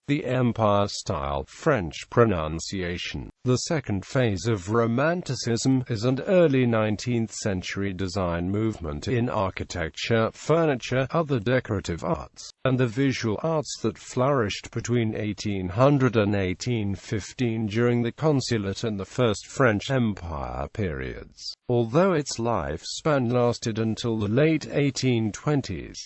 The Empire style French pronunciation. The second phase of Romanticism is an early 19th century design movement in architecture, furniture, other decorative arts, and the visual arts that flourished between 1800 and 1815 during the Consulate and the First French Empire periods, although its lifespan lasted until the late 1820s.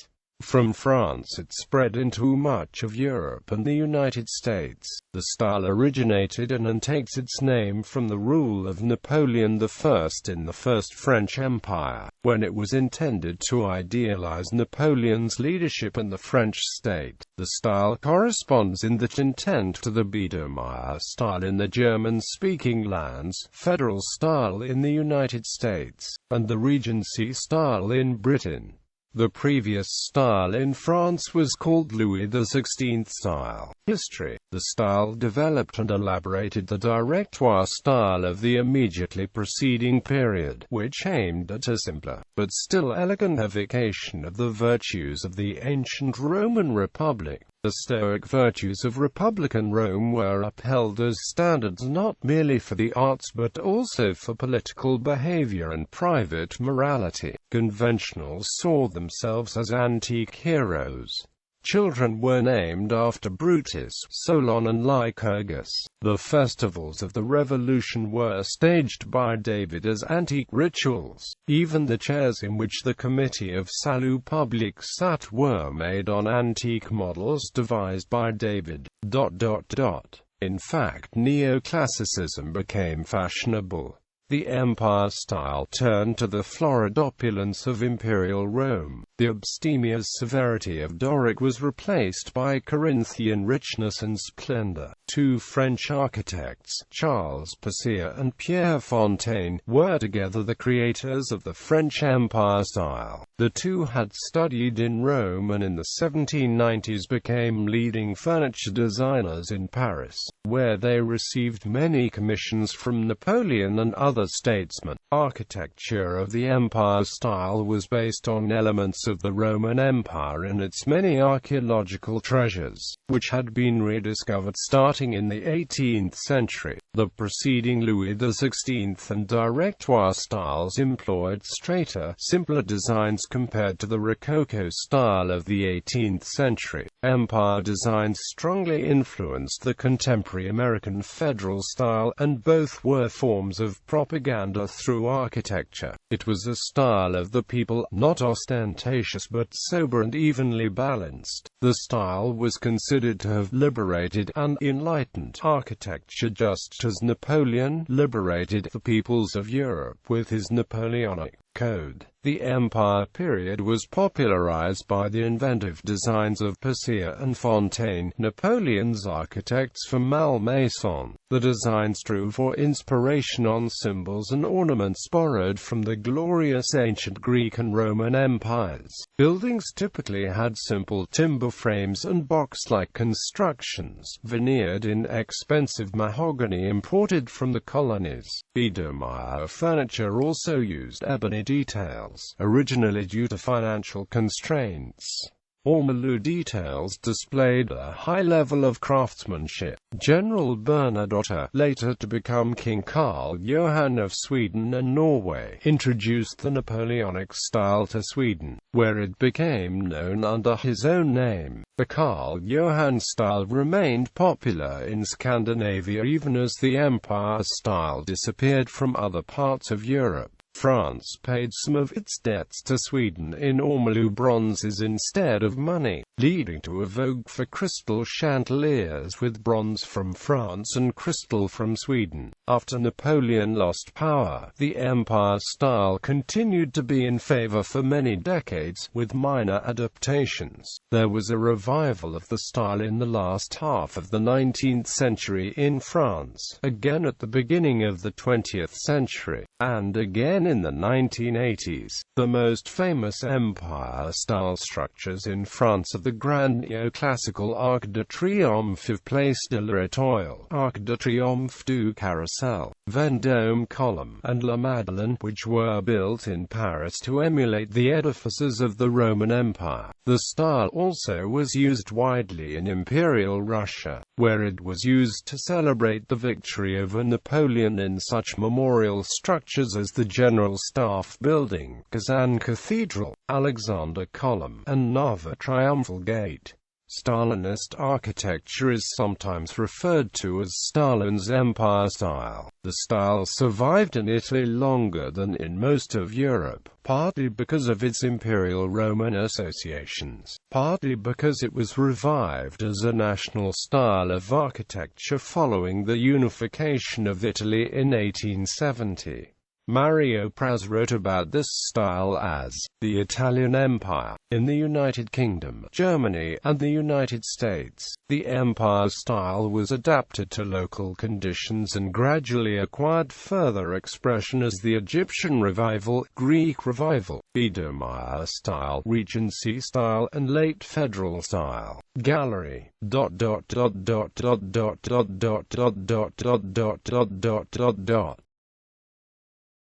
From France it spread into much of Europe and the United States. The style originated in and takes its name from the rule of Napoleon I in the First French Empire, when it was intended to idealize Napoleon's leadership in the French state. The style corresponds in that intent to the Biedermeier style in the German-speaking lands, Federal style in the United States, and the Regency style in Britain. The previous style in France was called Louis XVI style. History. The style developed and elaborated the directoire style of the immediately preceding period, which aimed at a simpler, but still elegant evocation of the virtues of the ancient Roman Republic. The Stoic virtues of Republican Rome were upheld as standards not merely for the arts but also for political behavior and private morality. Conventionals saw themselves as antique heroes. Children were named after Brutus, Solon and Lycurgus. The festivals of the Revolution were staged by David as antique rituals. Even the chairs in which the Committee of Salut Public sat were made on antique models devised by David. In fact, neoclassicism became fashionable. The Empire style turned to the florid opulence of imperial Rome. The abstemious severity of Doric was replaced by Corinthian richness and splendor. Two French architects, Charles Percier and Pierre Fontaine, were together the creators of the French Empire style. The two had studied in Rome and in the 1790s became leading furniture designers in Paris, where they received many commissions from Napoleon and other statesmen. Architecture of the Empire style was based on elements of the Roman Empire and its many archaeological treasures, which had been rediscovered starting in the 18th century. The preceding Louis XVI and directoire styles employed straighter, simpler designs compared to the Rococo style of the 18th century. Empire designs strongly influenced the contemporary American Federal style, and both were forms of propaganda through architecture. It was a style of the people, not ostentatious but sober and evenly balanced. The style was considered to have liberated and enlightened architecture, just as Napoleon liberated the peoples of Europe with his Napoleonic Code. The Empire period was popularized by the inventive designs of Percier and Fontaine, Napoleon's architects for Malmaison. The designs drew for inspiration on symbols and ornaments borrowed from the glorious ancient Greek and Roman empires. Buildings typically had simple timber frames and box-like constructions, veneered in expensive mahogany imported from the colonies. Biedermeier furniture also used ebony details, originally due to financial constraints. Ormolu details displayed a high level of craftsmanship. General Bernadotte, later to become King Carl Johan of Sweden and Norway, introduced the Napoleonic style to Sweden, where it became known under his own name. The Carl Johan style remained popular in Scandinavia even as the Empire style disappeared from other parts of Europe. France paid some of its debts to Sweden in ormolu bronzes instead of money, leading to a vogue for crystal chandeliers with bronze from France and crystal from Sweden. After Napoleon lost power, the Empire style continued to be in favor for many decades, with minor adaptations. There was a revival of the style in the last half of the 19th century in France, again at the beginning of the 20th century, and again in the 1980s. The most famous Empire-style structures in France are the Grand Neoclassical Arc de Triomphe of Place de l'Étoile, Arc de Triomphe du Carrousel, Vendôme column, and La Madeleine, which were built in Paris to emulate the edifices of the Roman Empire. The style also was used widely in Imperial Russia, where it was used to celebrate the victory over Napoleon in such memorial structures as the General Staff Building, Kazan Cathedral, Alexander Column, and Nava Triumphal Gate. Stalinist architecture is sometimes referred to as Stalin's Empire style. The style survived in Italy longer than in most of Europe, partly because of its Imperial Roman associations, partly because it was revived as a national style of architecture following the unification of Italy in 1870. Mario Praz wrote about this style as the Italian Empire. In the United Kingdom, Germany, and the United States, the Empire style was adapted to local conditions and gradually acquired further expression as the Egyptian Revival, Greek Revival, Biedermeier style, Regency style, and late Federal style. Gallery.